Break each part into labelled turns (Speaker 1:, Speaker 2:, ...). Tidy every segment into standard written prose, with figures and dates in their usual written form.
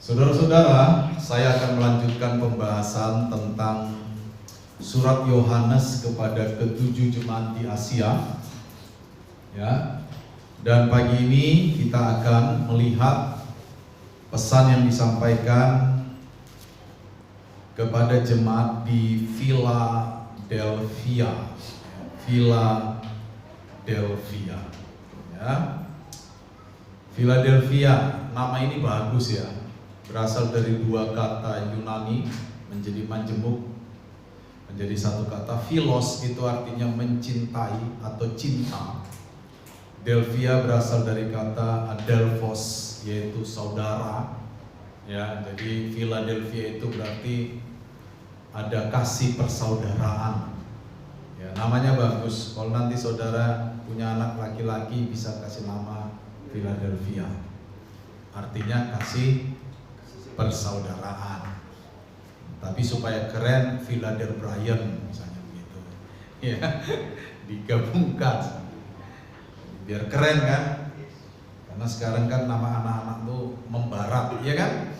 Speaker 1: Saudara-saudara, saya akan melanjutkan pembahasan tentang surat Yohanes kepada ketujuh jemaat di Asia. Ya. Dan pagi ini kita akan melihat pesan yang disampaikan kepada jemaat di Philadelphia. Philadelphia. Ya. Philadelphia, nama ini bagus ya. Berasal dari dua kata Yunani menjadi majemuk menjadi satu kata. Philos itu artinya mencintai atau cinta. Delphia berasal dari kata adelphos, yaitu saudara. Ya, jadi Philadelphia itu berarti ada kasih persaudaraan. Ya, namanya bagus. Kalau nanti saudara punya anak laki-laki bisa kasih nama Philadelphia. Artinya kasih persaudaraan. Tapi supaya keren, Philadelphia Brian misalnya begitu. Ya, digabungkan. Biar keren kan? Karena sekarang kan nama anak-anak tuh membarat, ya kan?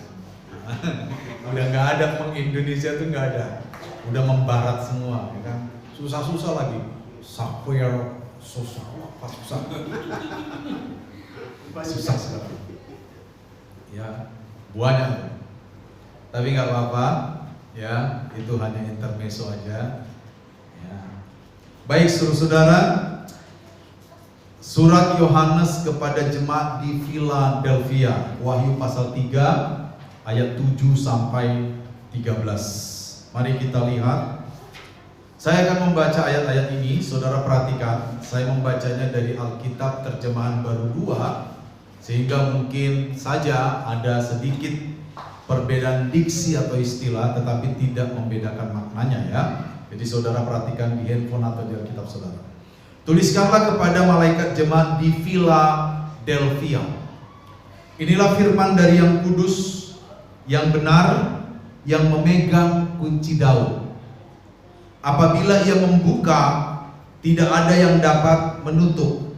Speaker 1: Udah nggak ada, Indonesia tuh nggak ada. Udah membarat semua, ya kan? Susah-susah lagi. Sapphire, susah sekali. Ya, banyak. Tapi nggak apa-apa, ya, itu hanya intermezzo aja. Ya. Baik, saudara, surat Yohanes kepada jemaat di Philadelphia, Wahyu pasal 3 ayat 7 sampai 13. Mari kita lihat. Saya akan membaca ayat-ayat ini, saudara perhatikan. Saya membacanya dari Alkitab Terjemahan Baru 2, sehingga mungkin saja ada sedikit perbedaan diksi atau istilah, tetapi tidak membedakan maknanya ya. Jadi saudara perhatikan di handphone atau di Alkitab saudara. Tuliskanlah kepada malaikat jemaat di Philadelphia. Inilah firman dari yang kudus, yang benar, yang memegang kunci Daud. Apabila ia membuka, tidak ada yang dapat menutup.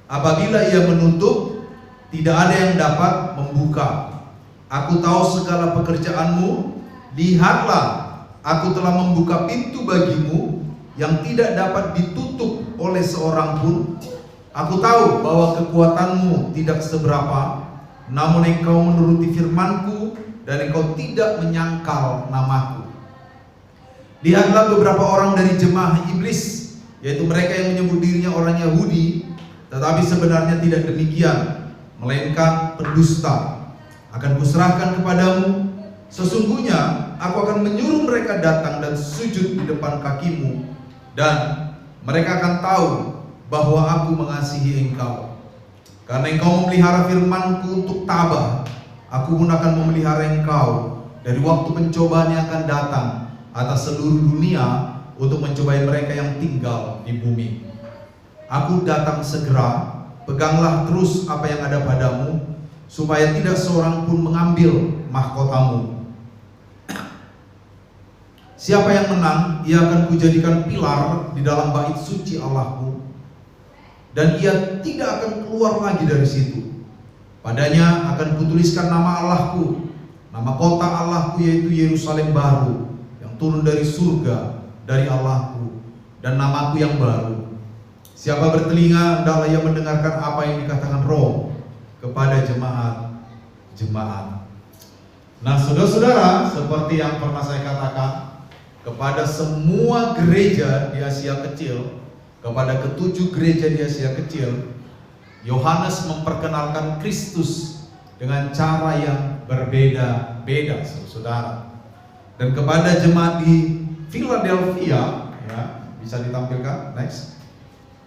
Speaker 1: Apabila ia menutup, tidak ada yang dapat membuka. Aku tahu segala pekerjaanmu. Lihatlah, aku telah membuka pintu bagimu yang tidak dapat ditutup oleh seorang pun. Aku tahu bahwa kekuatanmu tidak seberapa, namun engkau menuruti firmanku dan engkau tidak menyangkal namaku. Lihatlah beberapa orang dari jemaah iblis, yaitu mereka yang menyebut dirinya orang Yahudi, tetapi sebenarnya tidak demikian, melainkan pendusta. Akan kuserahkan kepadamu. Sesungguhnya aku akan menyuruh mereka datang dan sujud di depan kakimu, dan mereka akan tahu bahwa aku mengasihi engkau. Karena engkau memelihara firmanku untuk tabah, aku pun akan memelihara engkau dari waktu pencobaan yang akan datang atas seluruh dunia untuk mencobai mereka yang tinggal di bumi. Aku datang segera. Peganglah terus apa yang ada padamu, supaya tidak seorang pun mengambil mahkotamu. Siapa yang menang, ia akan kujadikan pilar di dalam bait suci Allahku, dan ia tidak akan keluar lagi dari situ. Padanya akan kutuliskan nama Allahku, nama kota Allahku, yaitu Yerusalem baru, yang turun dari surga, dari Allahku, dan namaku yang baru. Siapa bertelinga, hendaklah ia mendengarkan apa yang dikatakan Roh kepada jemaat. Nah, saudara-saudara, seperti yang pernah saya katakan, kepada semua gereja di Asia Kecil, kepada ketujuh gereja di Asia Kecil, Yohanes memperkenalkan Kristus dengan cara yang berbeda-beda, saudara. Dan kepada jemaat di Philadelphia, ya, bisa ditampilkan next.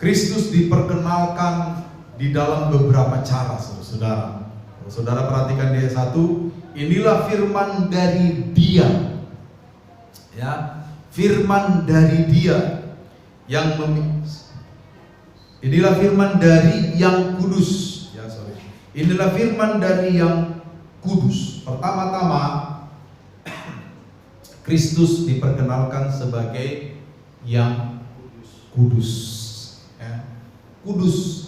Speaker 1: Kristus diperkenalkan di dalam beberapa cara, saudara. Saudara perhatikan di ayat 1, inilah firman dari Dia. Ya, firman dari Dia yang inilah firman dari yang kudus. Ya, sorry. Inilah firman dari yang kudus. Pertama-tama Kristus diperkenalkan sebagai yang kudus. Ya. Kudus.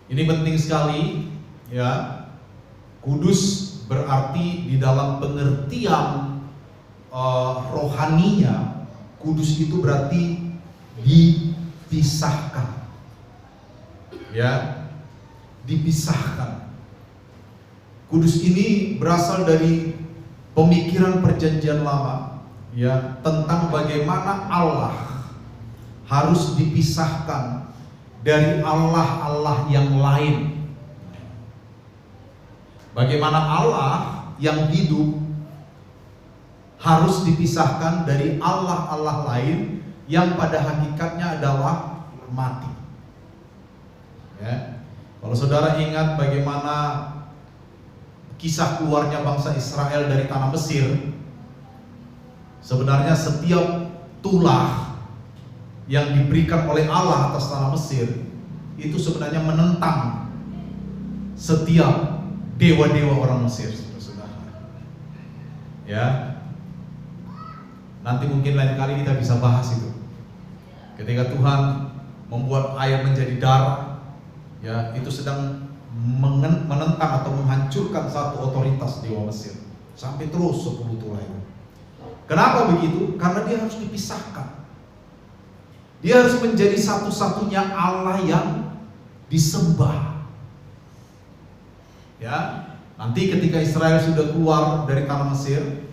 Speaker 1: Ini penting sekali, ya. Kudus berarti di dalam pengertian rohaninya, kudus itu berarti dipisahkan. Ya, dipisahkan. Kudus ini berasal dari pemikiran perjanjian lama, ya, tentang bagaimana Allah harus dipisahkan dari Allah-Allah yang lain. Bagaimana Allah yang hidup harus dipisahkan dari Allah-Allah lain yang pada hakikatnya adalah mati. Ya. Kalau saudara ingat bagaimana kisah keluarnya bangsa Israel dari tanah Mesir, sebenarnya setiap tulah yang diberikan oleh Allah atas tanah Mesir itu sebenarnya menentang setiap dewa-dewa orang Mesir, saudara. Ya, nanti mungkin lain kali kita bisa bahas itu. Ketika Tuhan membuat air menjadi darah, ya, itu sedang menentang atau menghancurkan satu otoritas dewa Mesir sampai terus 10 tulah itu. Kenapa begitu? Karena dia harus dipisahkan. Dia harus menjadi satu-satunya Allah yang disembah. Ya, nanti ketika Israel sudah keluar dari tanah Mesir,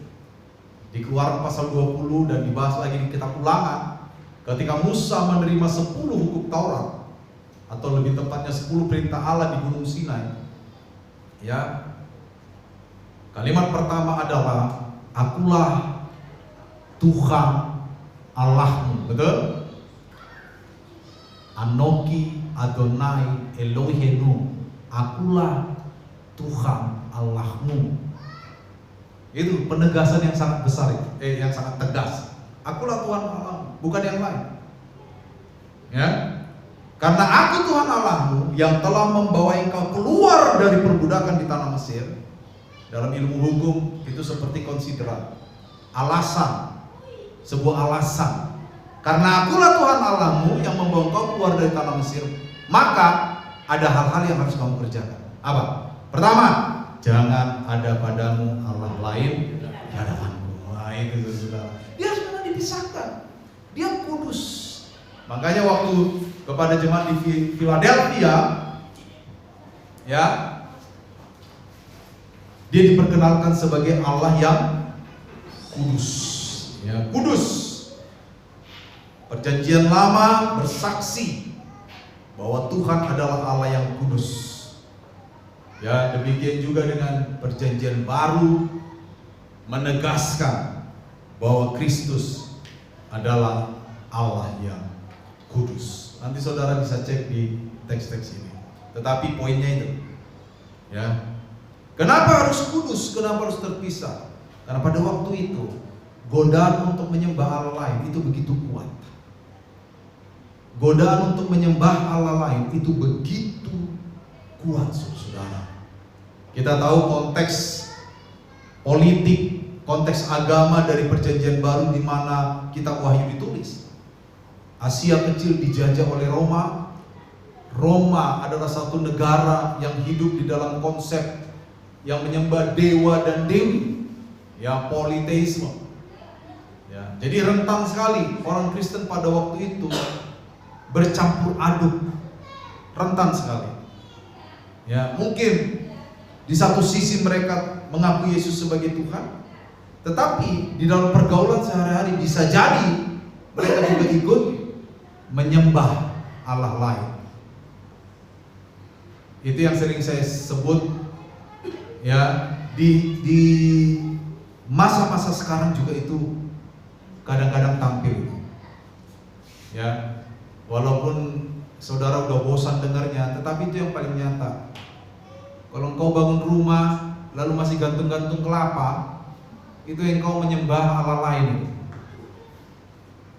Speaker 1: di Keluaran pasal 20 dan dibahas lagi di kitab Ulangan, ketika Musa menerima 10 hukum Taurat, atau lebih tepatnya 10 perintah Allah di Gunung Sinai, ya, kalimat pertama adalah akulah Tuhan Allahmu, betul? Anoki Adonai Elohenu, akulah Tuhan Allahmu. Itu penegasan yang sangat besar itu, yang sangat tegas. Akulah Tuhan Allahmu, bukan yang lain. Ya, karena aku Tuhan Allahmu yang telah membawa engkau keluar dari perbudakan di tanah Mesir. Dalam ilmu hukum itu seperti konsideran, alasan, sebuah alasan. Karena akulah Tuhan Allahmu yang membawa engkau keluar dari tanah Mesir, maka ada hal-hal yang harus kamu kerjakan. Apa? Pertama, jangan ada padamu Allah lain di hadapanku. Wah, itu saudara. Dia harus dipisahkan. Dia kudus. Makanya waktu kepada jemaat di Philadelphia, ya, dia diperkenalkan sebagai Allah yang kudus. Ya, kudus. Perjanjian lama bersaksi bahwa Tuhan adalah Allah yang kudus. Ya, demikian juga dengan perjanjian baru menegaskan bahwa Kristus adalah Allah yang kudus. Nanti saudara bisa cek di teks-teks ini. Tetapi poinnya itu, ya, kenapa harus kudus? Kenapa harus terpisah? Karena pada waktu itu godaan untuk menyembah Allah lain itu begitu kuat. Godaan untuk menyembah Allah lain itu begitu kuat, saudara. Kita tahu konteks politik, konteks agama dari perjanjian baru di mana kitab Wahyu ditulis. Asia kecil dijajah oleh Roma. Roma adalah satu negara yang hidup di dalam konsep yang menyembah dewa dan dewi, ya, politeisme. Ya, jadi rentan sekali orang Kristen pada waktu itu bercampur aduk, rentan sekali. Ya, mungkin di satu sisi mereka mengakui Yesus sebagai Tuhan, tetapi di dalam pergaulan sehari-hari bisa jadi mereka juga ikut menyembah Allah lain. Itu yang sering saya sebut, ya, di masa-masa sekarang juga itu kadang-kadang tampil. Ya, walaupun saudara udah bosan dengarnya, tetapi itu yang paling nyata. Kalau engkau bangun rumah lalu masih gantung-gantung kelapa, itu engkau menyembah Allah lain.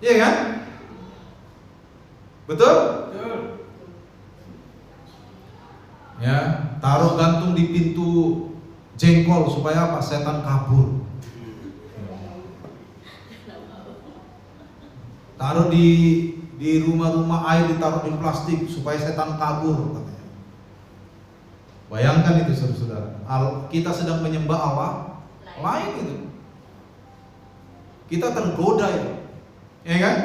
Speaker 1: Iya kan? Betul? Ya, taruh gantung di pintu jengkol supaya apa? Setan kabur. Taruh di rumah-rumah air, ditaruh di plastik supaya setan kabur, katanya. Bayangkan itu saudara-saudara, kita sedang menyembah Allah lain itu. Kita tergoda itu, ya kan?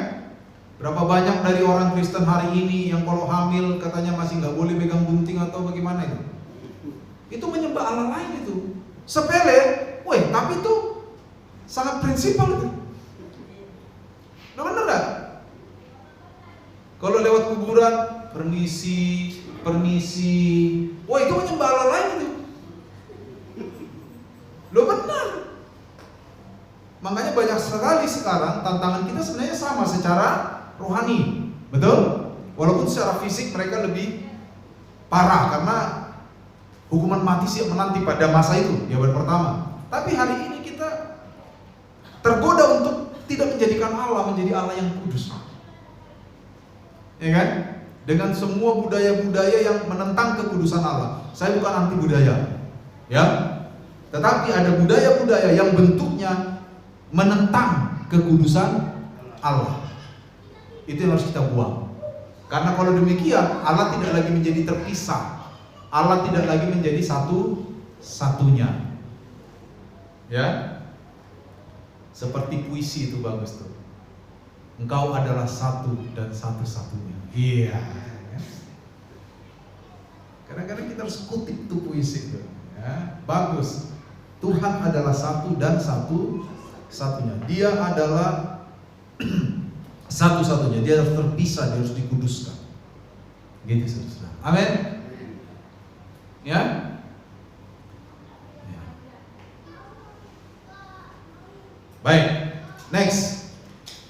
Speaker 1: Berapa banyak dari orang Kristen hari ini yang kalau hamil katanya masih nggak boleh pegang gunting atau bagaimana itu? Itu menyembah Allah lain itu. Sepele, tapi itu sangat prinsipal itu. Nah, bener gak? Kalau lewat kuburan, permisi, itu menyembah Allah lain itu. Lo benar. Makanya banyak sekali sekarang tantangan kita sebenarnya sama secara rohani, betul? Walaupun secara fisik mereka lebih parah karena hukuman mati siap menanti pada masa itu, di abad pertama. Tapi hari ini kita tergoda untuk tidak menjadikan Allah menjadi Allah yang kudus, ya kan? Dengan semua budaya-budaya yang menentang kekudusan Allah. Saya bukan anti budaya, ya. Tetapi ada budaya-budaya yang bentuknya menentang kekudusan Allah. Itu yang harus kita buang. Karena kalau demikian, Allah tidak lagi menjadi terpisah. Allah tidak lagi menjadi satu-satunya. Ya. Seperti puisi itu bagus tuh. Engkau adalah satu dan satu-satunya. Iya. Kadang-kadang kita harus kutip tuh puisi itu. Ya, bagus. Tuhan adalah satu dan satu-satunya. Dia adalah satu-satunya. Dia harus terpisah, dia harus dikuduskan. Gitu saudara. Amin. Ya. Baik. Next.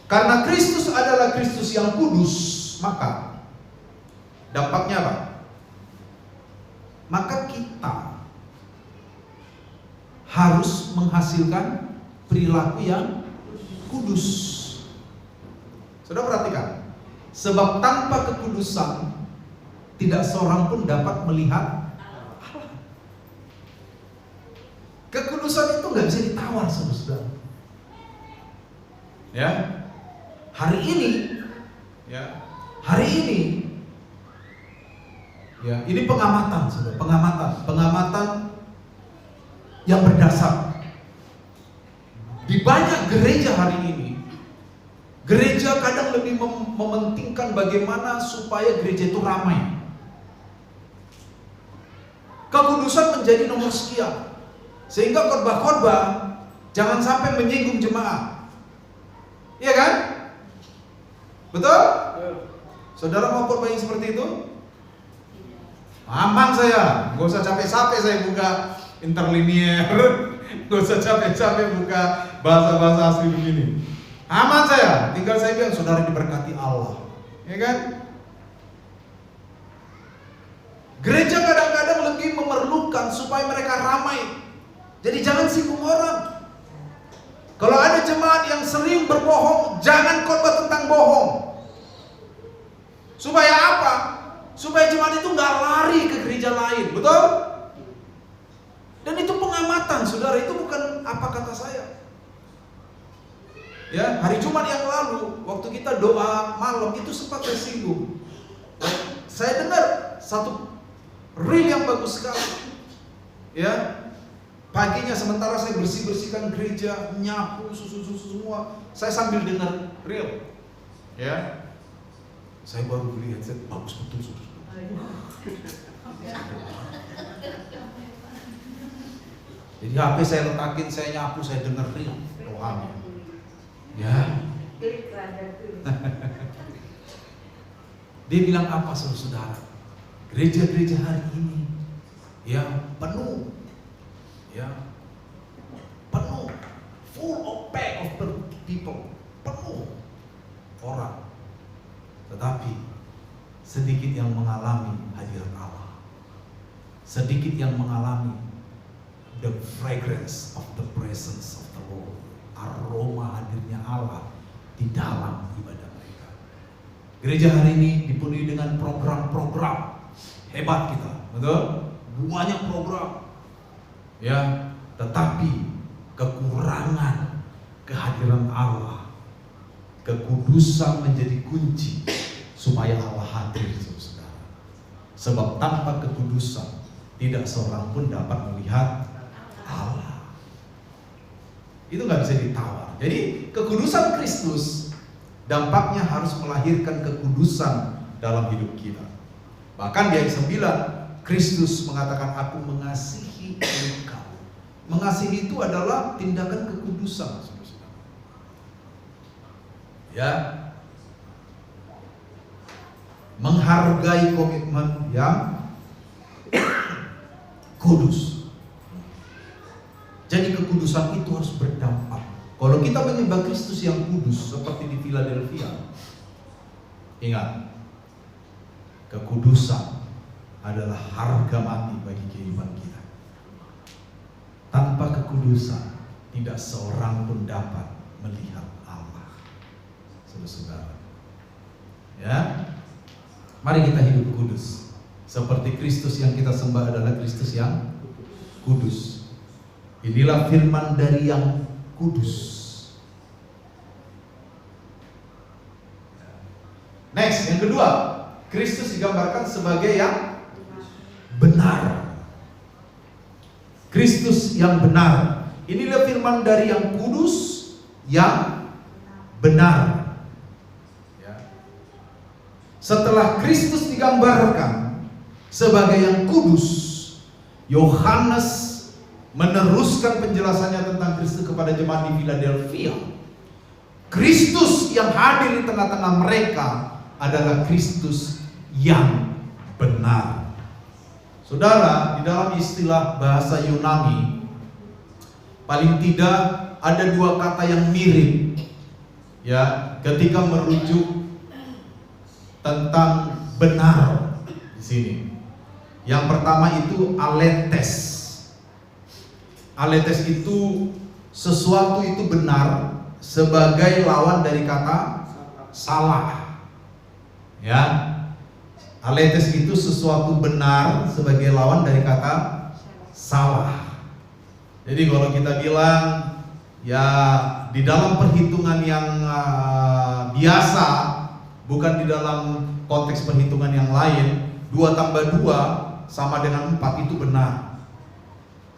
Speaker 1: Karena Kristus adalah Kristus yang kudus, maka dampaknya apa? Maka kita harus menghasilkan perilaku yang kudus. Sudah perhatikan, sebab tanpa kekudusan tidak seorang pun dapat melihat Allah. Kekudusan itu nggak bisa ditawar, saudara. Ya, hari ini, ini pengamatan, saudara, pengamatan yang berdasar. Di banyak gereja hari ini, gereja kadang lebih mementingkan bagaimana supaya gereja itu ramai. Kekudusan menjadi nomor sekian, sehingga khotbah-khotbah jangan sampai menyinggung jemaat. Iya kan? Betul? Saudara mau khotbah yang seperti itu? Aman saya, gak usah capek-capek saya buka interlinear, gak usah capek-capek buka bahasa-bahasa asli begini. Aman saya, tinggal saya bilang saudara diberkati Allah, ya kan? Gereja kadang-kadang lebih memerlukan supaya mereka ramai. Jadi jangan singgung orang. Kalau ada jemaat yang sering berbohong, jangan khotbah tentang bohong. Supaya apa? Supaya jemaat itu nggak lari ke gereja lain, betul? Dan itu pengamatan, saudara, itu bukan apa kata saya. Ya, hari Jumat yang lalu, waktu kita doa malam itu sempat saya singgung. Saya dengar satu reel yang bagus sekali. Ya, paginya sementara saya bersihkan gereja, nyapu, susu semua, saya sambil dengar reel. Ya, saya baru beli headset, bagus betul, saudara. Jadi HP saya letakin, saya nyapu, saya dengar reel rohani. Ya. Dia bilang apa, saudara? Gereja-gereja hari ini yang penuh, full of pack of people, penuh orang, tetapi sedikit yang mengalami hadirat Allah, sedikit yang mengalami the fragrance of the presence of the Lord, aroma hadirnya Allah di dalam ibadah mereka. Gereja hari ini dipenuhi dengan program-program hebat kita, betul? Banyak program, ya, tetapi kekurangan kehadiran Allah, kekudusan menjadi kunci supaya Allah hadir, saudara. Sebab tanpa kekudusan tidak seorang pun dapat melihat Allah. Itu nggak bisa ditawar. Jadi kekudusan Kristus dampaknya harus melahirkan kekudusan dalam hidup kita. Bahkan di ayat 9, Kristus mengatakan, aku mengasihi engkau. Mengasihi itu adalah tindakan kekudusan. Ya, menghargai komitmen yang kudus. Jadi kekudusan itu harus berdampak. Kalau kita menyembah Kristus yang kudus seperti di Philadelphia, ingat, kekudusan adalah harga mati bagi kehidupan kita. Tanpa kekudusan, tidak seorang pun dapat melihat Allah. Saudara-saudara, ya, mari kita hidup kudus. Seperti Kristus yang kita sembah adalah Kristus yang kudus. Inilah firman dari yang kudus. Next, yang kedua, Kristus digambarkan sebagai yang benar. Kristus yang benar. Inilah firman dari yang kudus, yang benar. Setelah Kristus digambarkan sebagai yang kudus, Yohanes meneruskan penjelasannya tentang Kristus kepada jemaat di Philadelphia. Kristus yang hadir di tengah-tengah mereka adalah Kristus yang benar. Saudara, di dalam istilah bahasa Yunani, paling tidak ada dua kata yang mirip, ya, ketika merujuk tentang benar di sini. Yang pertama itu aletes. Aletes itu sesuatu itu benar sebagai lawan dari kata salah. Ya. Aletes itu sesuatu benar sebagai lawan dari kata salah. Jadi kalau kita bilang ya di dalam perhitungan yang biasa, bukan di dalam konteks perhitungan yang lain, 2 tambah 2 sama dengan 4 itu benar.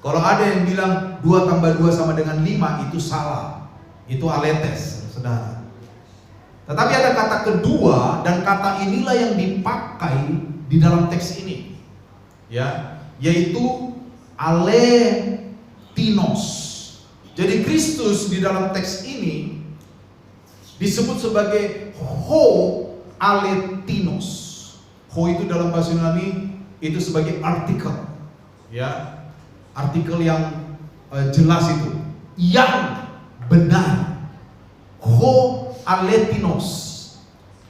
Speaker 1: Kalau ada yang bilang 2 tambah 2 sama dengan 5 itu salah. Itu aletes, saudara. Tetapi ada kata kedua, dan kata inilah yang dipakai di dalam teks ini, ya, yaitu aletinos. Jadi Kristus di dalam teks ini disebut sebagai ho aletinos. Ho itu dalam bahasa Yunani itu sebagai artikel, ya, artikel yang jelas itu, yang benar. Ho aletinos.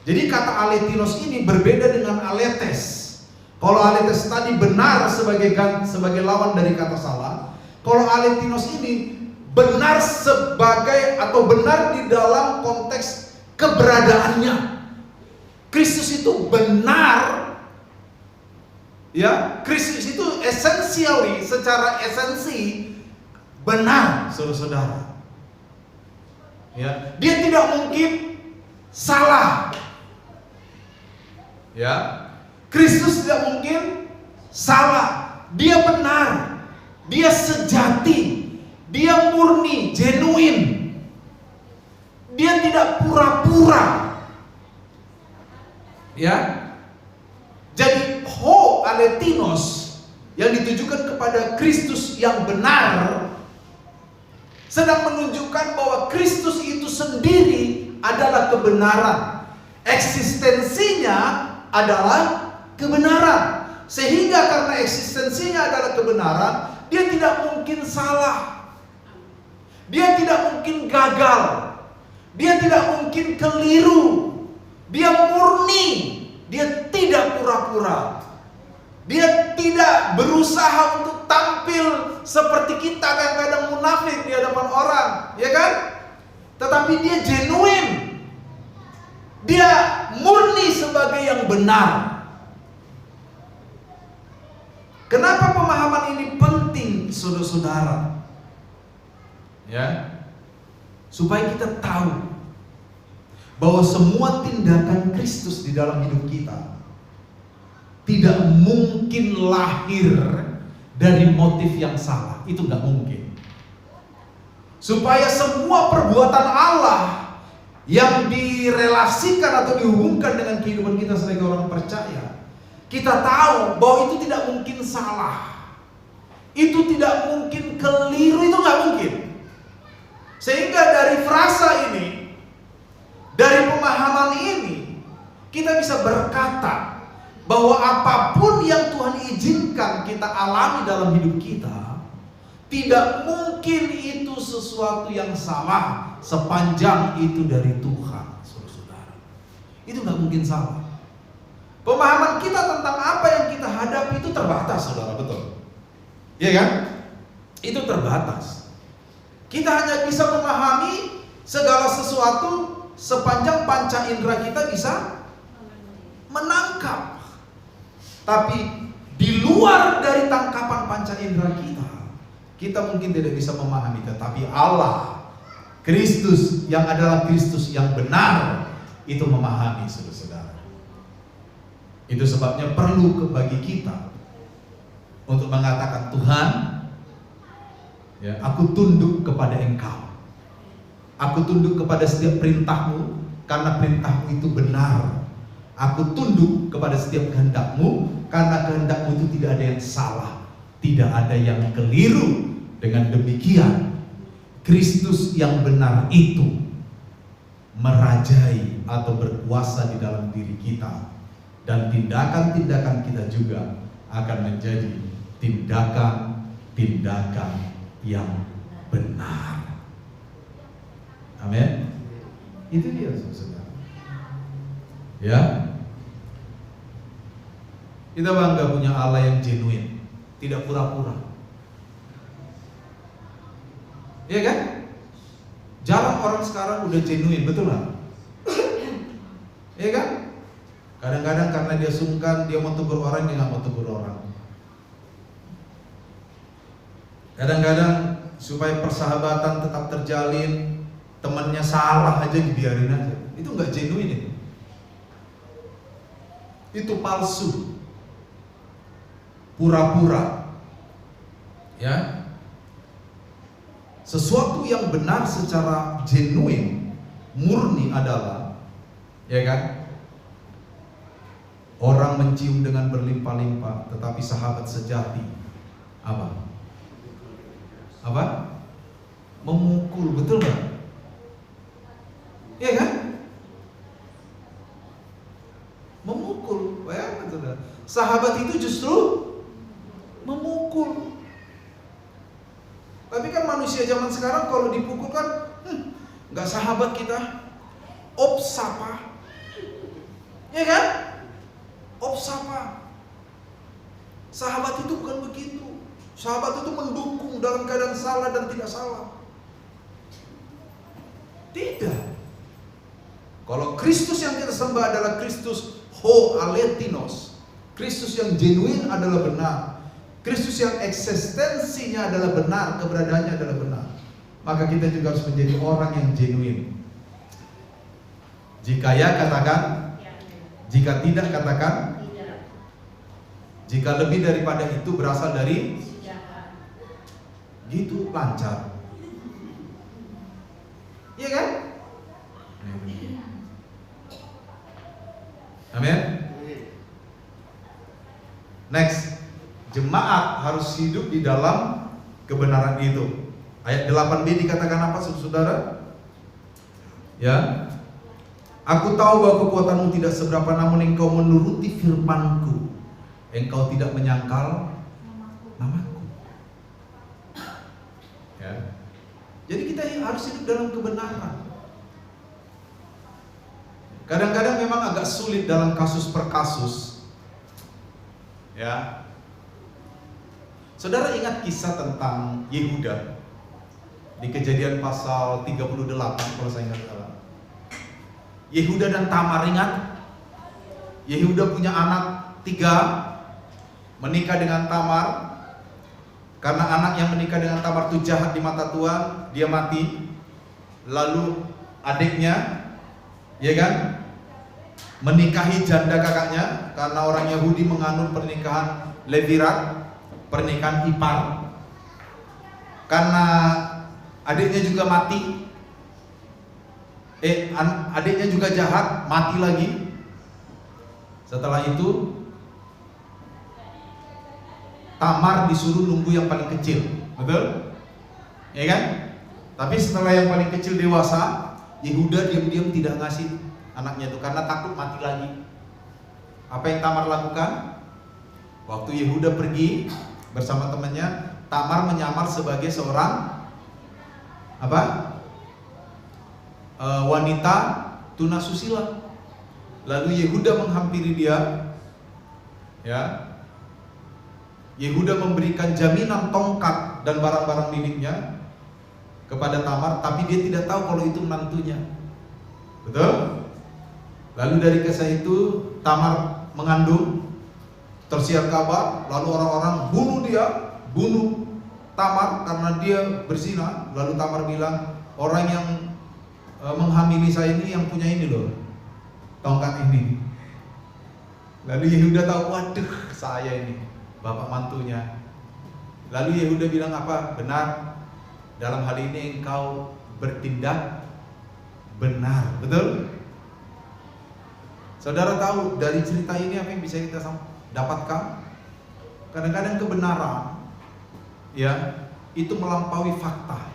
Speaker 1: Jadi kata aletinos ini berbeda dengan aletes. Kalau aletes tadi benar sebagai lawan dari kata salah, kalau aletinos ini benar sebagai atau benar di dalam konteks keberadaannya. Kristus itu benar, ya. Kristus itu essentially, secara esensi benar, saudara-saudara. Ya, dia tidak mungkin salah. Ya, Kristus tidak mungkin salah. Dia benar, dia sejati, dia murni, genuine. Dia tidak pura-pura. Ya, jadi ho aletinos yang ditujukan kepada Kristus yang benar sedang menunjukkan bahwa Kristus itu sendiri adalah kebenaran. Eksistensinya adalah kebenaran. Sehingga karena eksistensinya adalah kebenaran, dia tidak mungkin salah. Dia tidak mungkin gagal. Dia tidak mungkin keliru. Dia murni. Dia tidak pura-pura. Dia tidak berusaha untuk tampil seperti kita kadang-kadang munafik di hadapan orang, ya kan? Tetapi dia genuine. Dia murni sebagai yang benar. Kenapa pemahaman ini penting, saudara-saudara? Ya, supaya kita tahu bahwa semua tindakan Kristus di dalam hidup kita tidak mungkin lahir dari motif yang salah. Itu nggak mungkin. Supaya semua perbuatan Allah yang direlasikan atau dihubungkan dengan kehidupan kita sebagai orang percaya, kita tahu bahwa itu tidak mungkin salah, itu tidak mungkin keliru, itu nggak mungkin. Sehingga dari frasa ini, dari pemahaman ini, kita bisa berkata bahwa apapun yang Tuhan izinkan kita alami dalam hidup kita, tidak mungkin itu sesuatu yang salah sepanjang itu dari Tuhan, saudara-saudara. Itu nggak mungkin salah. Pemahaman kita tentang apa yang kita hadapi itu terbatas, saudara, betul? Iya kan? Itu terbatas. Kita hanya bisa memahami segala sesuatu sepanjang panca indera kita bisa menangkap. Tapi di luar dari tangkapan panca indera kita mungkin tidak bisa memahami. Tetapi Allah, Kristus yang adalah Kristus yang benar, itu memahami, saudara-saudara. Itu sebabnya perlu bagi kita untuk mengatakan, Tuhan, ya, aku tunduk kepada Engkau. Aku tunduk kepada setiap perintah-Mu, karena perintah-Mu itu benar. Aku tunduk kepada setiap kehendak-Mu, karena kehendak-Mu itu tidak ada yang salah, tidak ada yang keliru. Dengan demikian, Kristus yang benar itu merajai atau berkuasa di dalam diri kita, dan tindakan-tindakan kita juga akan menjadi tindakan-tindakan yang benar. Amin. Itu dia, saudara. Ya, kita bangga punya Allah yang genuine, tidak pura-pura. Iya kan? Jarang orang sekarang udah genuine, betul nggak? Iya kan? Kadang-kadang karena dia sungkan, dia mau tegur orang, dia nggak mau tegur orang. Kadang-kadang supaya persahabatan tetap terjalin, temannya salah aja dibiarin aja. Itu nggak genuine itu. Itu palsu, pura-pura. Ya. Sesuatu yang benar secara genuine, murni adalah, ya kan? Orang mencium dengan berlimpah-limpah, tetapi sahabat sejati apa? Apa? Memukul, betul nggak? Iya kan? Memukul, bayangkan saudara. Sahabat itu justru memukul. Tapi kan manusia zaman sekarang kalau dipukul kan, nggak sahabat kita, opsapa, ya kan? Opsapa. Sahabat itu bukan begitu. Sahabat itu mendukung dalam keadaan salah dan tidak salah. Tidak. Kalau Kristus yang kita sembah adalah Kristus ho aletinos, Kristus yang genuine adalah benar, Kristus yang eksistensinya adalah benar, keberadaannya adalah benar, maka kita juga harus menjadi orang yang genuine. Jika ya, katakan ya. Jika tidak, katakan tidak. Jika lebih daripada itu berasal dari gitu, lancar. Iya kan? Amin. Next, jemaat harus hidup di dalam kebenaran itu. Ayat 8b dikatakan apa, saudara? Ya, aku tahu bahwa kekuatanmu tidak seberapa, namun engkau menuruti firmanku. Engkau tidak menyangkal namaku. Ya. Jadi kita harus hidup dalam kebenaran. Kadang-kadang memang agak sulit dalam kasus per kasus. Ya. Saudara ingat kisah tentang Yehuda di Kejadian pasal 38 kalau saya ingat salah. Yehuda dan Tamar, ingat? Yehuda punya anak 3, menikah dengan Tamar. Karena anak yang menikah dengan Tamar itu jahat di mata Tuhan, dia mati. Lalu adiknya, ya kan, menikahi janda kakaknya, karena orang Yahudi menganut pernikahan levirat, pernikahan ipar. Karena adiknya juga mati, adiknya juga jahat, mati lagi. Setelah itu Tamar disuruh nunggu yang paling kecil, betul? Ya kan? Tapi setelah yang paling kecil dewasa, Yehuda diam-diam tidak ngasih anaknya itu karena takut mati lagi. Apa yang Tamar lakukan? Waktu Yehuda pergi bersama temannya, Tamar menyamar sebagai seorang wanita tunasusila. Lalu Yehuda menghampiri dia, ya. Yehuda memberikan jaminan tongkat dan barang-barang miliknya kepada Tamar, tapi dia tidak tahu kalau itu menantunya. Betul? Lalu dari kisah itu Tamar mengandung, tersiar kabar, lalu orang-orang bunuh Tamar karena dia berzina. Lalu Tamar bilang, orang yang menghamili saya ini yang punya ini loh, tongkat ini. Lalu Yehuda tahu, waduh, saya ini bapak mantunya. Lalu Yehuda bilang apa? Benar, dalam hal ini engkau bertindak benar. Betul? Saudara tahu dari cerita ini apa yang bisa kita dapatkan? Kadang-kadang kebenaran, ya, itu melampaui fakta.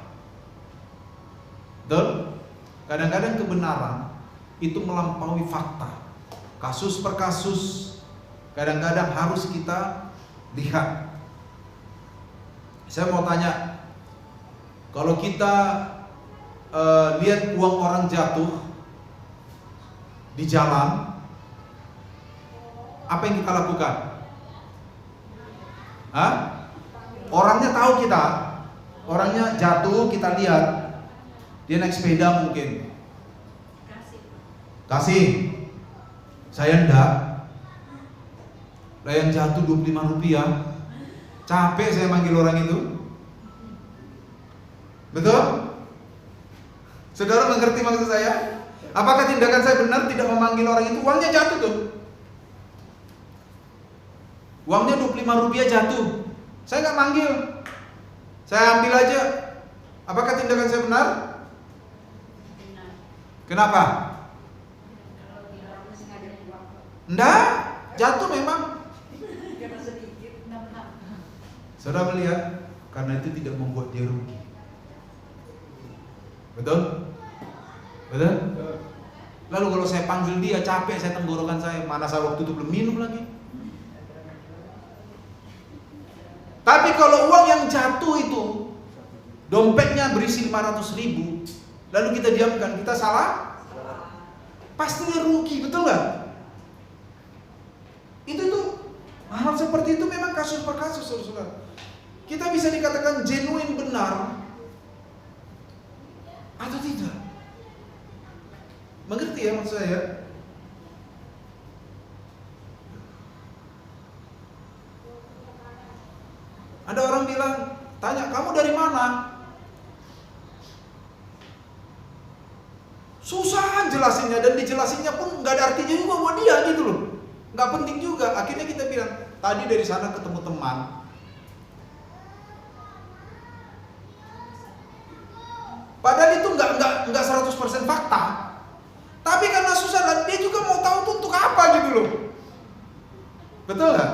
Speaker 1: Betul? Kadang-kadang kebenaran itu melampaui fakta. Kasus per kasus kadang-kadang harus kita lihat. Saya mau tanya, kalau kita lihat uang orang jatuh di jalan, apa yang kita lakukan? Orangnya tahu kita, orangnya jatuh, kita lihat, dia naik sepeda mungkin, kasih. Saya enggak. Lah yang jatuh 25 rupiah, capek saya manggil orang itu. Betul? Saudara mengerti maksud saya? Apakah tindakan saya benar tidak memanggil orang itu? Uangnya jatuh tuh, uangnya 25 rupiah jatuh, saya nggak manggil, saya ambil aja. Apakah tindakan saya benar? Kenapa? Enggak, jatuh memang. Saudara melihat, karena itu tidak membuat dia rugi. Betul? Betul? Lalu kalau saya panggil dia, capek saya tenggorokan saya, mana saya waktu itu belum minum lagi. Tapi kalau uang yang jatuh itu, dompetnya berisi 500.000, lalu kita diamkan, kita salah? Pastinya rugi, betul nggak? Itu tuh hal seperti itu memang kasus per kasus, saudara. Kita bisa dikatakan genuine benar atau tidak. Mengerti ya maksud saya? Ada orang bilang, tanya, kamu dari mana? Susah jelasinnya, dan dijelasinnya pun nggak ada artinya juga buat dia gitu loh. Nggak penting juga. Akhirnya kita bilang, tadi dari sana ketemu teman. Padahal itu nggak 100% fakta. Tapi karena susah, dan dia juga mau tahu tuh untuk apa gitu loh. Betul nggak?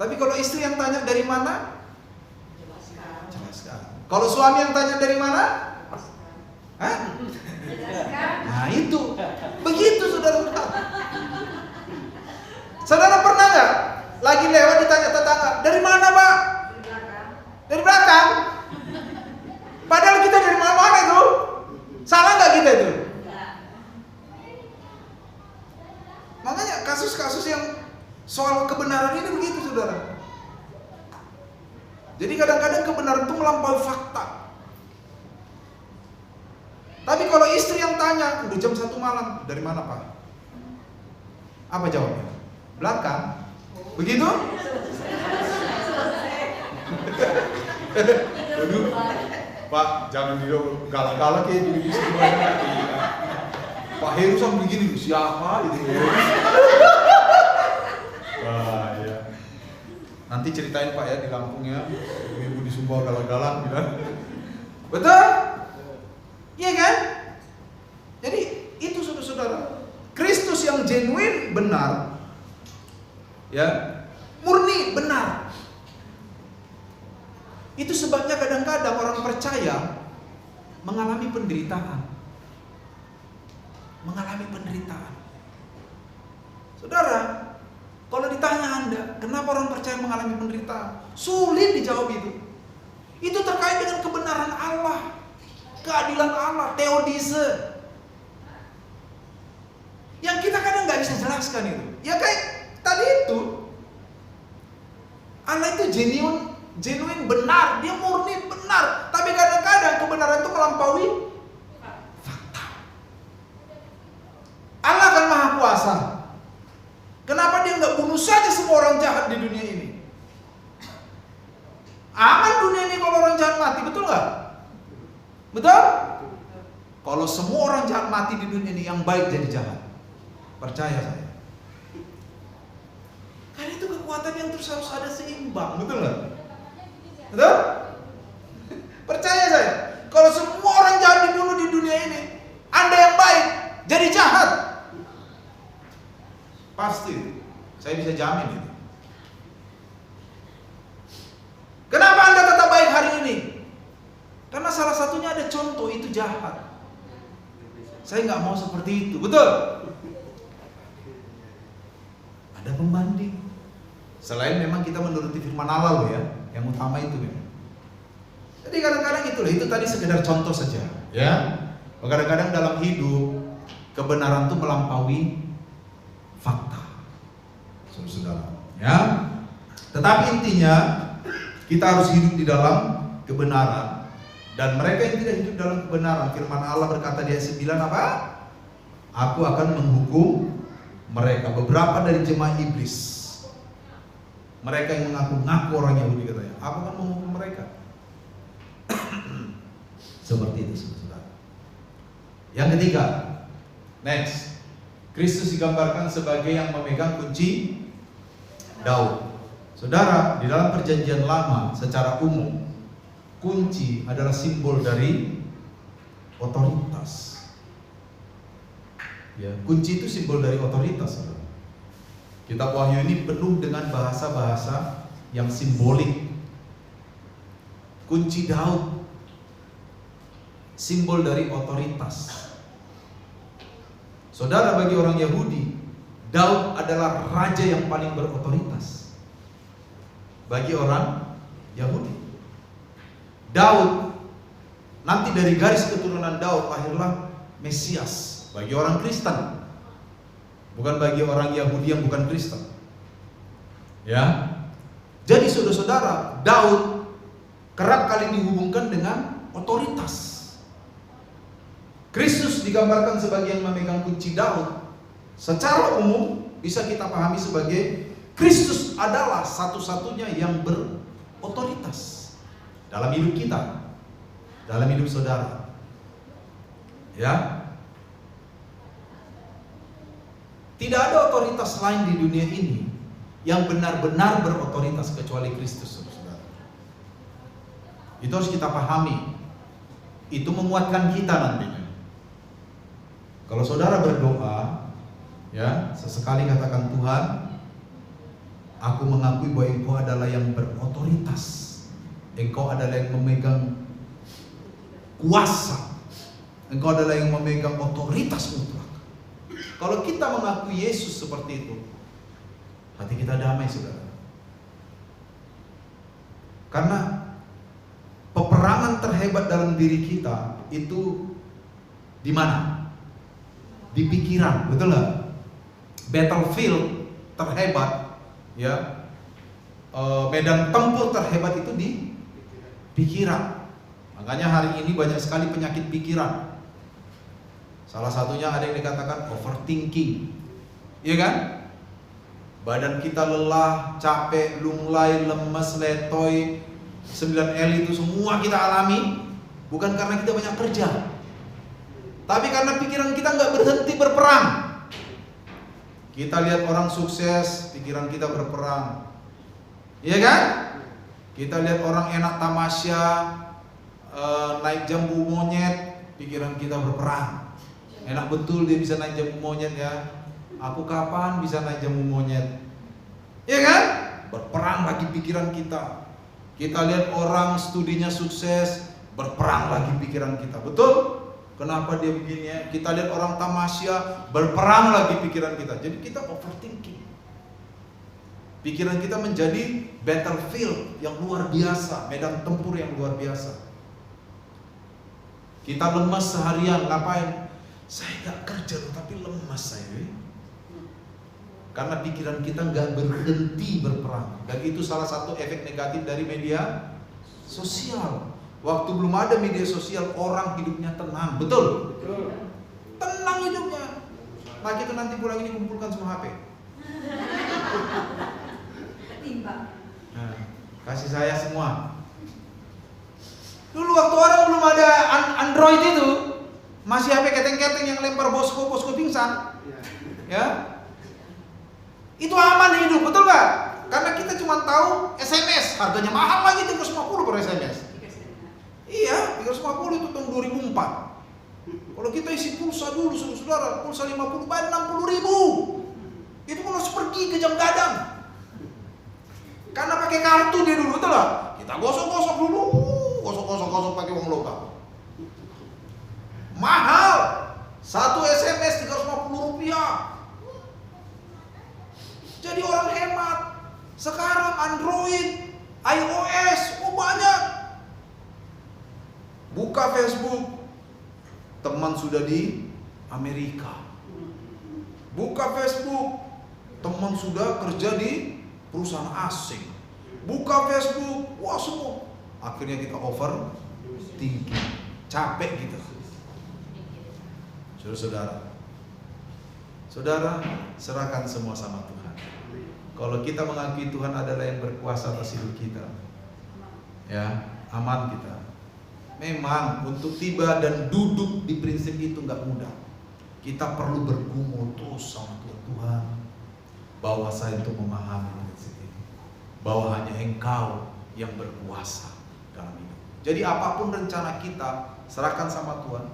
Speaker 1: Tapi kalau istri yang tanya dari mana? Jelaskan. Kalau suami yang tanya dari mana? Hah? Nah itu, begitu saudara. Saudara pernah nggak lagi lewat ditanya tetangga, dari mana Pak? Dari belakang. Padahal kita dari mana-mana itu. Salah nggak kita itu? Makanya kasus-kasus yang soal kebenaran ini begitu saudara. Jadi kadang-kadang kebenaran itu melampaui fakta. Tapi kalau istri yang tanya, udah jam 1 malam, dari mana Pak? Apa jawabnya? Belakang. Begitu? Aduh, Pak, jangan dulu galak-galak ya jadi istri banyak. Pak Heru sama begini, siapa itu? Wah, ya. Nanti ceritain Pak ya di Lampung ya, ibu di Sumbawa galak-galak gitu. Betul? Iya kan? Jadi itu saudara-saudara, Kristus yang genuine benar, ya, murni benar. Itu sebabnya kadang-kadang orang percaya mengalami penderitaan. Mengalami penderitaan. Saudara, kalau ditanya Anda, kenapa orang percaya mengalami penderitaan? Sulit dijawab itu. Itu terkait dengan kebenaran Allah, keadilan Allah, teodise. Yang kita kadang nggak bisa jelaskan itu. Ya kayak tadi itu, Allah itu genuine benar, dia murni benar. Tapi kadang-kadang kebenaran itu melampaui fakta. Allah kan maha kuasa. Kenapa dia nggak bunuh saja semua orang jahat di dunia ini? Aman dunia ini kalau orang jahat mati, betul nggak? Betul? Kalau semua orang jahat mati di dunia ini, yang baik jadi jahat. Percaya saya. Karena itu kekuatan yang terus harus ada seimbang, betul nggak? Betul? Percaya saya. Kalau semua orang jahat dibunuh di dunia ini, Anda yang baik jadi jahat. Pasti, saya bisa jamin itu. Kenapa Anda tetap baik hari ini? Karena salah satunya ada contoh itu jahat. Saya nggak mau seperti itu, betul? Ada pembanding. Selain memang kita menuruti firman Allah loh ya, yang utama itu memang. Jadi kadang-kadang itu tadi sekedar contoh saja, ya. Kadang-kadang dalam hidup kebenaran itu melampaui fakta, saudara. Ya. Tetapi intinya kita harus hidup di dalam kebenaran. Dan mereka yang tidak hidup dalam kebenaran, firman Allah berkata di ayat 9 apa? Aku akan menghukum mereka. Beberapa dari jemaah iblis, mereka yang mengaku-ngaku orang Yahudi katanya, aku akan menghukum mereka. Seperti itu saudara. Yang ketiga, next, Kristus digambarkan sebagai yang memegang kunci Daud. Saudara, di dalam perjanjian lama secara umum, kunci adalah simbol dari otoritas. Ya, kunci itu simbol dari otoritas. Saudara. Kitab Wahyu ini penuh dengan bahasa-bahasa yang simbolik. Kunci Daud, simbol dari otoritas. Saudara, bagi orang Yahudi, Daud adalah raja yang paling berotoritas. Bagi orang Yahudi, Daud, nanti dari garis keturunan Daud lahirlah Mesias. Bagi orang Kristen, bukan bagi orang Yahudi yang bukan Kristen. Ya. Jadi saudara-saudara, Daud kerap kali dihubungkan dengan otoritas. Kristus digambarkan sebagai yang memegang kunci Daud. Secara umum bisa kita pahami sebagai Kristus adalah satu-satunya yang berotoritas dalam hidup kita, dalam hidup saudara. Ya. Tidak ada otoritas lain di dunia ini yang benar-benar berotoritas kecuali Kristus, saudara. Itu harus kita pahami. Itu menguatkan kita nantinya. Kalau saudara berdoa, ya, sesekali katakan, Tuhan, aku mengakui bahwa Engkau adalah yang berotoritas. Engkau adalah yang memegang kuasa. Engkau adalah yang memegang otoritas mutlak. Kalau kita mengakui Yesus seperti itu, hati kita damai, saudara. Karena peperangan terhebat dalam diri kita itu di mana? Di pikiran, betul nggak? Battlefield terhebat, ya, medan tempur terhebat itu di pikiran. Makanya hari ini banyak sekali penyakit pikiran. Salah satunya ada yang dikatakan overthinking, iya kan? Badan kita lelah, capek, lunglai, lemes, letoy, 9L itu semua kita alami bukan karena kita banyak kerja, tapi karena pikiran kita nggak berhenti berperang. Kita lihat orang sukses, pikiran kita berperang. Iya kan? Kita lihat orang enak tamasya, naik jambu monyet, pikiran kita berperang. Enak betul dia bisa naik jambu monyet ya. Aku kapan bisa naik jambu monyet? Iya kan? Berperang lagi pikiran kita. Kita lihat orang studinya sukses, berperang lagi pikiran kita. Betul? Kenapa dia begini ya? Kita lihat orang tamasya, berperang lagi pikiran kita. Jadi kita overthinking. Pikiran kita menjadi battlefield yang luar biasa, medan tempur yang luar biasa. Kita lemas seharian, ngapain? Saya gak kerja tapi lemas saya. Karena pikiran kita gak berhenti berperang. Dan itu salah satu efek negatif dari media sosial. Waktu belum ada media sosial, orang hidupnya tenang, betul? Tenang hidupnya. Nah kita nanti pulang ini kumpulkan semua HP. Nah, kasih saya semua. Dulu waktu orang belum ada Android itu, masih HP keteng-keteng yang lempar bosku pingsan. Ya. Itu aman hidup, betul gak? Karena kita cuma tahu SMS, harganya mahal lagi 350 per SMS. Iya, 350 itu tahun 2004. Kalau kita isi pulsa dulu, saudara, pulsa 50 bayar 60 ribu. Itu pun harus pergi ke jam gadang. Karena pakai kartu dia dulu, betul gak? Kita gosok-gosok dulu, gosok pakai uang lokal. Mahal, satu SMS 350 rupiah. Jadi orang hemat. Sekarang Android, iOS, banyak. Buka Facebook, teman sudah di Amerika. Buka Facebook, teman sudah kerja di perusahaan asing. Buka Facebook, wah semua. Akhirnya kita overthinking, capek gitu. Saudara, serahkan semua sama Tuhan. Kalau kita mengakui Tuhan adalah yang berkuasa atas hidup kita, ya aman kita. Memang untuk tiba dan duduk di prinsip itu nggak mudah. Kita perlu bergumul terus sama Tuhan, bahwa saya untuk memahami prinsip ini, bahwa hanya Engkau yang berkuasa dalam hidup. Jadi apapun rencana kita, serahkan sama Tuhan.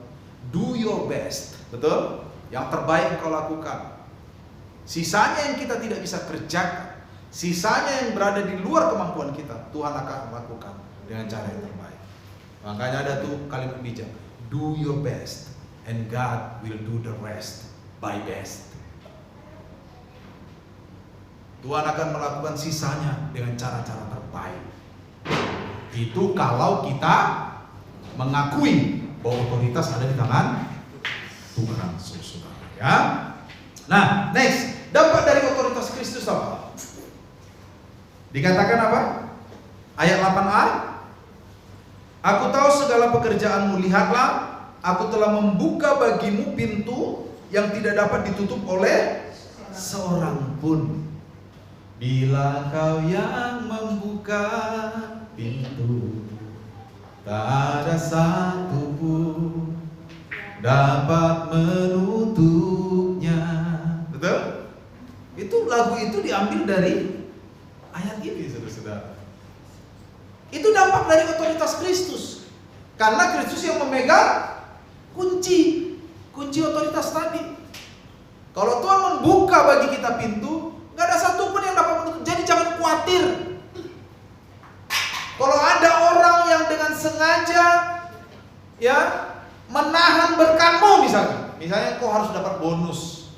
Speaker 1: Do your best, betul? Yang terbaik Engkau lakukan. Sisanya yang kita tidak bisa kerjakan, sisanya yang berada di luar kemampuan kita, Tuhan akan lakukan dengan cara yang terbaik. Makanya ada tuh kalimat bijak, do your best and God will do the rest by best. Tuhan akan melakukan sisanya dengan cara-cara terbaik. Itu kalau kita mengakui bahwa otoritas ada di tangan Tuhan, saudara. Ya. Nah, next, dampak dari otoritas Kristus apa? Dikatakan apa? Ayat 8a. Aku tahu segala pekerjaanmu, lihatlah, aku telah membuka bagimu pintu yang tidak dapat ditutup oleh seorang pun. Bila kau yang membuka pintu, tak ada satu pun dapat menutupnya. Betul? Itu lagu itu diambil dari ayat ini, saudara-saudara. Itu dampak dari otoritas Kristus. Karena Kristus yang memegang kunci otoritas tadi. Kalau Tuhan membuka bagi kita pintu, gak ada satupun yang dapat menutup. Jadi jangan khawatir. Kalau ada orang yang dengan sengaja ya menahan berkatmu, misalnya kau harus dapat bonus,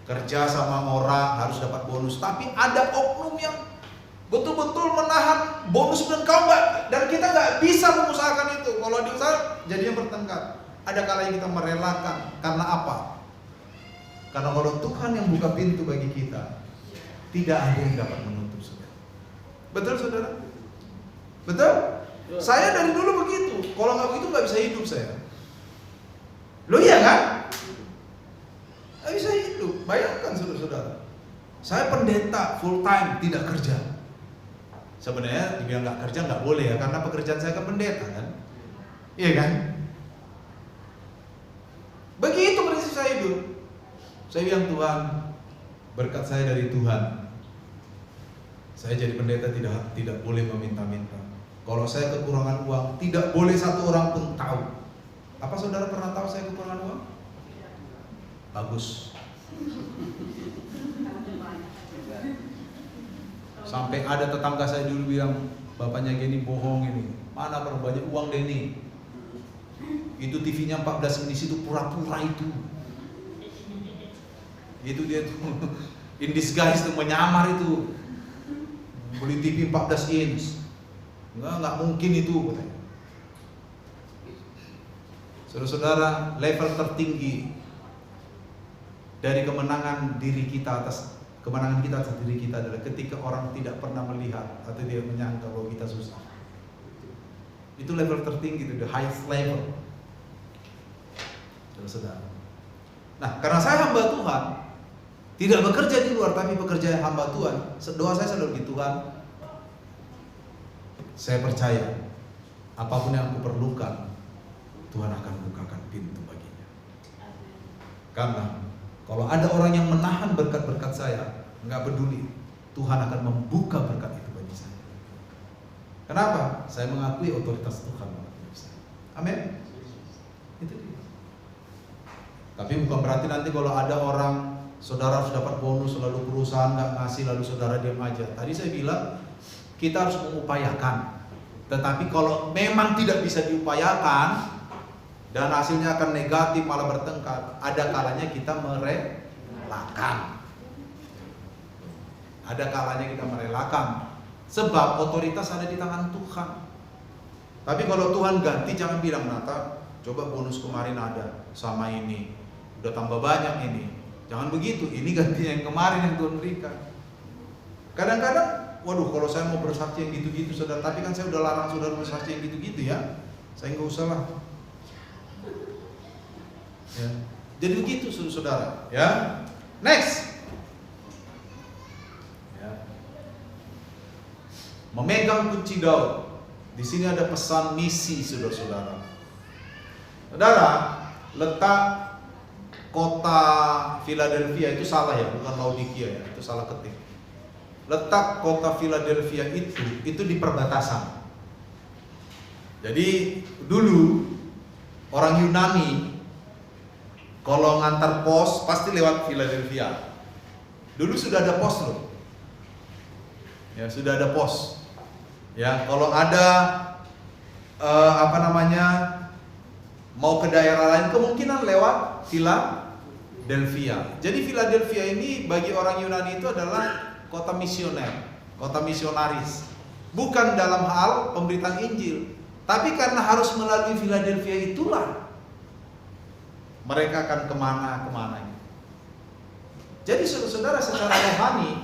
Speaker 1: kerja sama orang harus dapat bonus, tapi ada oknum yang betul-betul menahan bonus dan kau enggak, dan kita nggak bisa mengusahakan itu. Kalau diusahakan jadinya bertengkar. Ada kalanya kita merelakan karena apa? Karena kalau Tuhan yang buka pintu bagi kita, tidak ada yang dapat menutup, saudara. Betul, saudara? Betul? Saya dari dulu begitu. Kalau nggak begitu nggak bisa hidup saya. Lo iya kan? Nggak bisa hidup. Bayangkan, saudara-saudara. Saya pendeta full time, tidak kerja. Sebenarnya dibilang nggak kerja nggak boleh ya, karena pekerjaan saya kan pendeta kan, iya kan? Begitu prinsip saya hidup. Saya bilang, Tuhan, berkat saya dari Tuhan. Saya jadi pendeta tidak boleh meminta-minta. Kalau saya kekurangan uang, tidak boleh satu orang pun tahu. Apa saudara pernah tahu saya kekurangan uang? Bagus. Sampai ada tetangga saya dulu bilang, bapaknya Geni bohong ini. Mana perlu banyak uang Denny? Itu TV-nya 14 inch itu pura-pura itu. Itu dia tuh in disguise tuh, menyamar itu. Beli TV 14 inch. Enggak mungkin itu. Saudara-saudara, level tertinggi dari kemenangan kita atas diri kita adalah ketika orang tidak pernah melihat atau dia menyangka bahwa kita susah. Itu level tertinggi, itu the highest level. Saudara-saudara. Nah, karena saya hamba Tuhan, tidak bekerja di luar tapi bekerja hamba Tuhan, doa saya selalu di Tuhan, saya percaya apapun yang aku perlukan, Tuhan akan bukakan pintu baginya. Karena kalau ada orang yang menahan berkat-berkat saya, nggak peduli, Tuhan akan membuka berkat itu bagi saya. Kenapa? Saya mengakui otoritas Tuhan. Amin. Itu dia. Tapi bukan berarti nanti kalau ada orang, saudara harus dapat bonus, lalu perusahaan nggak ngasih, lalu saudara diam aja. Tadi saya bilang kita harus mengupayakan. Tetapi kalau memang tidak bisa diupayakan dan hasilnya akan negatif, malah bertengkar, ada kalanya kita merelakan. Ada kalanya kita merelakan. Sebab otoritas ada di tangan Tuhan. Tapi kalau Tuhan ganti, jangan bilang, Nata, coba bonus kemarin ada sama ini, udah tambah banyak ini. Jangan begitu, ini gantinya yang kemarin yang Tuhan berikan. Kadang-kadang, waduh, kalau saya mau bersaksi yang gitu-gitu, saudara, tapi kan saya udah larang saudara bersaksi yang gitu-gitu ya, saya nggak usah lah. Ya. Jadi begitu saudara, ya. Next, ya. Memegang kunci Daud. Di sini ada pesan misi, saudara-saudara. Saudara, letak kota Philadelphia itu salah ya, bukan Laodikia ya, itu salah ketik. Letak kota Philadelphia itu di perbatasan. Jadi dulu orang Yunani kalau ngantar pos pasti lewat Philadelphia. Dulu sudah ada pos loh. Ya, sudah ada pos. Ya, kalau ada mau ke daerah lain kemungkinan lewat Philadelphia. Jadi Philadelphia ini bagi orang Yunani itu adalah kota misioner, kota misionaris. Bukan dalam hal pemberitaan Injil, tapi karena harus melalui Philadelphia itulah mereka akan kemana-kemana. Jadi saudara-saudara, secara rohani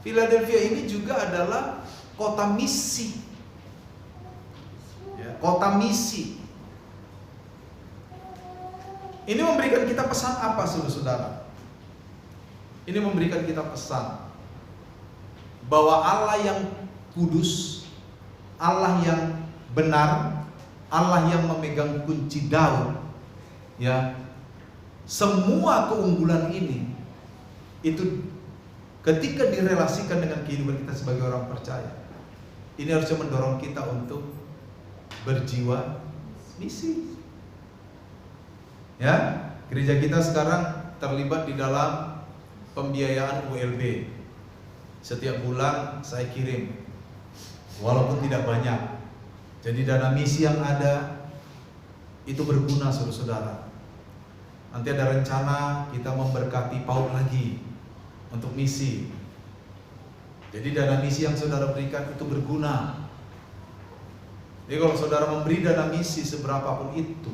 Speaker 1: Philadelphia ini juga adalah kota misi, ya, kota misi. Ini memberikan kita pesan apa, saudara-saudara? Ini memberikan kita pesan bahwa Allah yang kudus, Allah yang benar, Allah yang memegang kunci Daud, ya, semua keunggulan ini itu ketika direlasikan dengan kehidupan kita sebagai orang percaya, ini harusnya mendorong kita untuk berjiwa misi. Ya, gereja kita sekarang terlibat di dalam pembiayaan ULB. Setiap bulan saya kirim, walaupun tidak banyak. Jadi dana misi yang ada itu berguna, saudara-saudara. Nanti ada rencana kita memberkati PAUD lagi untuk misi. Jadi dana misi yang saudara berikan itu berguna. Jadi kalau saudara memberi dana misi seberapapun itu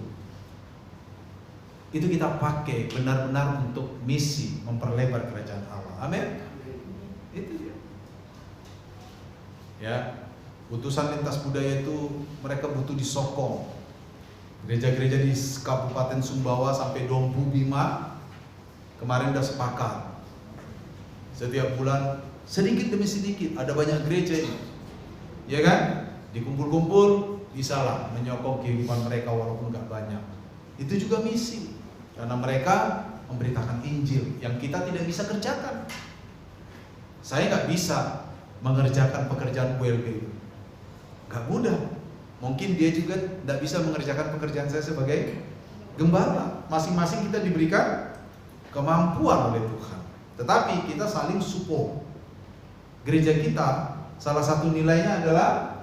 Speaker 1: kita pakai benar-benar untuk misi memperlebar kerajaan Allah. Amin. Itu dia. Ya, utusan lintas budaya itu mereka butuh disokong. Gereja-gereja di Kabupaten Sumbawa sampai Dompu Bima kemarin udah sepakat. Setiap bulan sedikit demi sedikit, ada banyak gereja ini, ya kan? Dikumpul-kumpul, bisalah menyokong kehidupan mereka walaupun nggak banyak. Itu juga misi, karena mereka memberitakan Injil yang kita tidak bisa kerjakan. Saya nggak bisa mengerjakan pekerjaan WLB. Gak mudah. Mungkin dia juga tidak bisa mengerjakan pekerjaan saya sebagai gembala. Masing-masing kita diberikan kemampuan oleh Tuhan. Tetapi kita saling support. Gereja kita salah satu nilainya adalah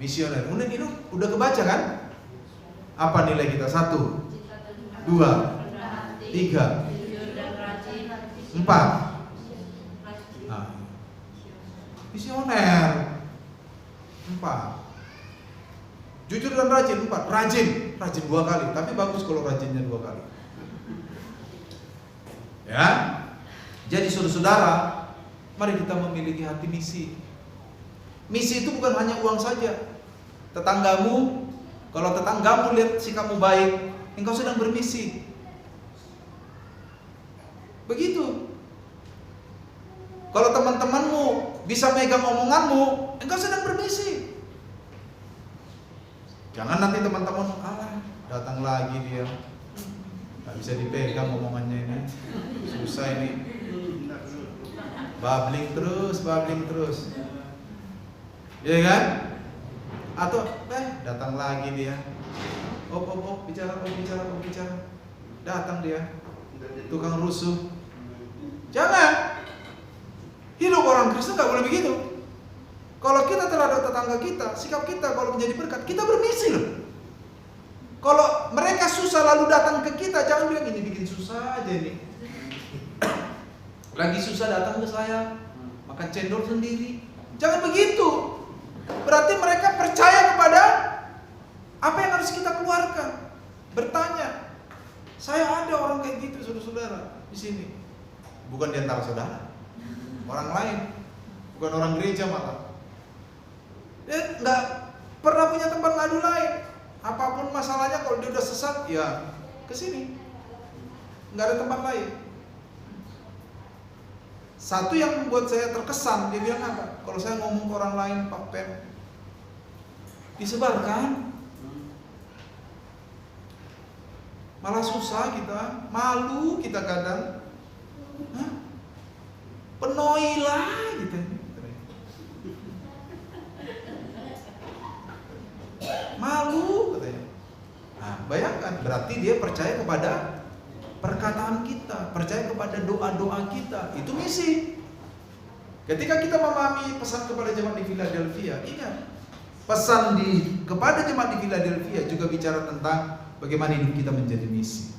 Speaker 1: misioner. Udah kebaca kan? Apa nilai kita? 1, 2, 3, 4. Nah, misioner 4. Jujur dan rajin 4. Rajin 2 kali. Tapi bagus kalau rajinnya 2 kali. Ya. Jadi saudara-saudara, mari kita memiliki hati misi. Misi itu bukan hanya uang saja. Tetanggamu, kalau tetanggamu lihat sikapmu baik, engkau sedang bermisi. Begitu. Kalau teman-temanmu bisa megang omonganmu, engkau sedang bermisi. Jangan nanti teman-teman, datang lagi dia, nggak bisa dipegang omongannya ini, susah ini, babbling terus, ya kan? Atau datang lagi dia, bicara, datang dia, tukang rusuh. Jangan. Hidup orang Kristen nggak boleh begitu. Kalau kita terhadap tetangga kita, sikap kita kalau menjadi berkat, kita bermisi loh. Kalau mereka susah lalu datang ke kita, jangan bilang ini bikin susah aja ini. Lagi susah datang ke saya, makan cendol sendiri. Jangan begitu. Berarti mereka percaya kepada apa yang harus kita keluarkan. Bertanya, saya ada orang kayak gitu saudara-saudara di sini. Bukan di antara saudara, orang lain, bukan orang gereja malah. Dia nggak pernah punya tempat ngadu lain. Apapun masalahnya, kalau dia udah sesat, ya ke sini. Nggak ada tempat lain. Satu yang membuat saya terkesan, dia bilang apa? Kalau saya ngomong ke orang lain, Pak Pem, disebarkan. Malah susah kita, malu kita kadang. Penoilah gitu. Malu katanya. Nah, bayangkan, berarti dia percaya kepada perkataan kita, percaya kepada doa-doa kita. Itu misi. Ketika kita memahami pesan kepada jemaat di Philadelphia, ingat, pesan kepada jemaat di Philadelphia juga bicara tentang bagaimana hidup kita menjadi misi.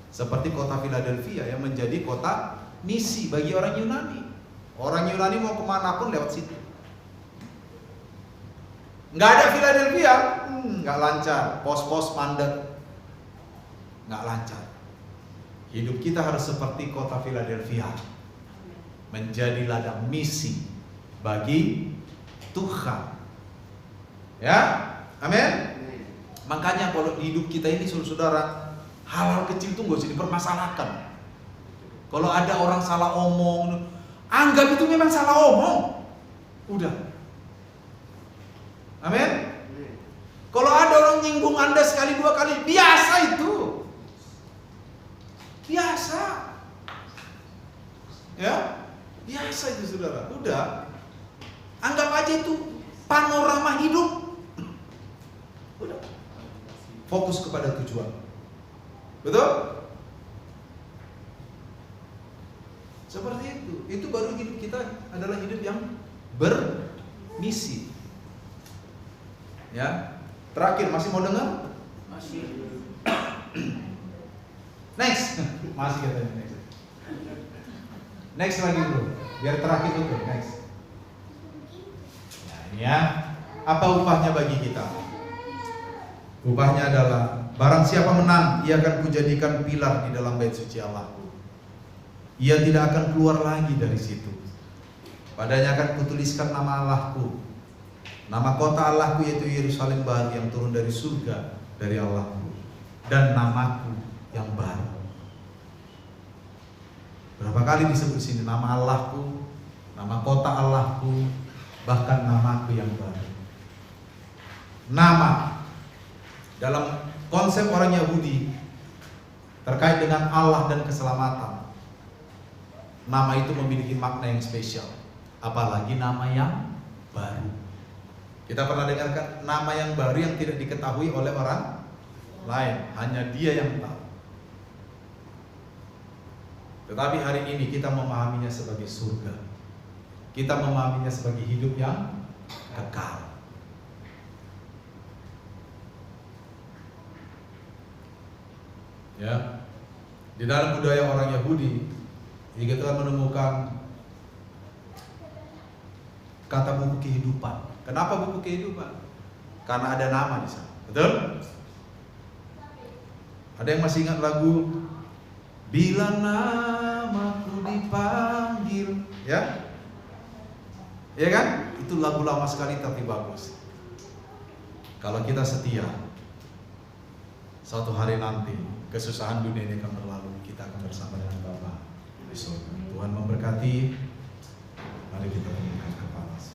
Speaker 1: Seperti kota Philadelphia yang menjadi kota misi bagi orang Yunani. Orang Yunani mau kemana pun lewat situ. Nggak ada Philadelphia, nggak lancar. Pos-pos mandek, nggak lancar. Hidup kita harus seperti kota Philadelphia, menjadi ladang misi bagi Tuhan. Ya, amin. Makanya kalau hidup kita ini saudara, hal-hal kecil itu nggak usah dipermasalahkan. Kalau ada orang salah omong, anggap itu memang salah omong. Udah. Amin. Kalau ada orang nyinggung Anda sekali dua kali, biasa itu. Biasa. Ya, biasa itu saudara. Udah. Anggap aja itu panorama hidup. Udah. Fokus kepada tujuan. Betul? Seperti itu. Itu baru hidup kita adalah hidup yang bermisi. Ya, terakhir masih mau dengar? Masih. Next, masih katanya next. Next lagi bro, biar terakhir dulu. Next. Nah ini ya, apa upahnya bagi kita? Upahnya adalah barang siapa menang, ia akan kujadikan pilar di dalam bait suci Allahku. Ia tidak akan keluar lagi dari situ. Padanya akan kutuliskan nama Allahku, nama kota Allahku yaitu Yerusalem baru yang turun dari surga dari Allahku, dan namaku yang baru. Berapa kali disebut sini nama Allahku, nama kota Allahku, bahkan namaku yang baru. Nama dalam konsep orang Yahudi terkait dengan Allah dan keselamatan, nama itu memiliki makna yang spesial. apalagi nama yang baru. Kita pernah dengarkan nama yang baru yang tidak diketahui oleh orang lain, hanya Dia yang tahu. Tetapi hari ini kita memahaminya sebagai surga. Kita memahaminya sebagai hidup yang kekal. Ya. Di dalam budaya orang Yahudi, kita menemukan kata buku kehidupan. Kenapa buku kehidupan? Karena ada nama di sana. Betul? Ada yang masih ingat lagu Bila Namaku Dipanggil? Ya? Ya kan? Itu lagu lama sekali tapi bagus. Kalau kita setia, suatu hari nanti kesusahan dunia ini akan berlalu, kita akan bersama dengan Bapa di surga. Tuhan memberkati. Mari kita tundukkan kepala.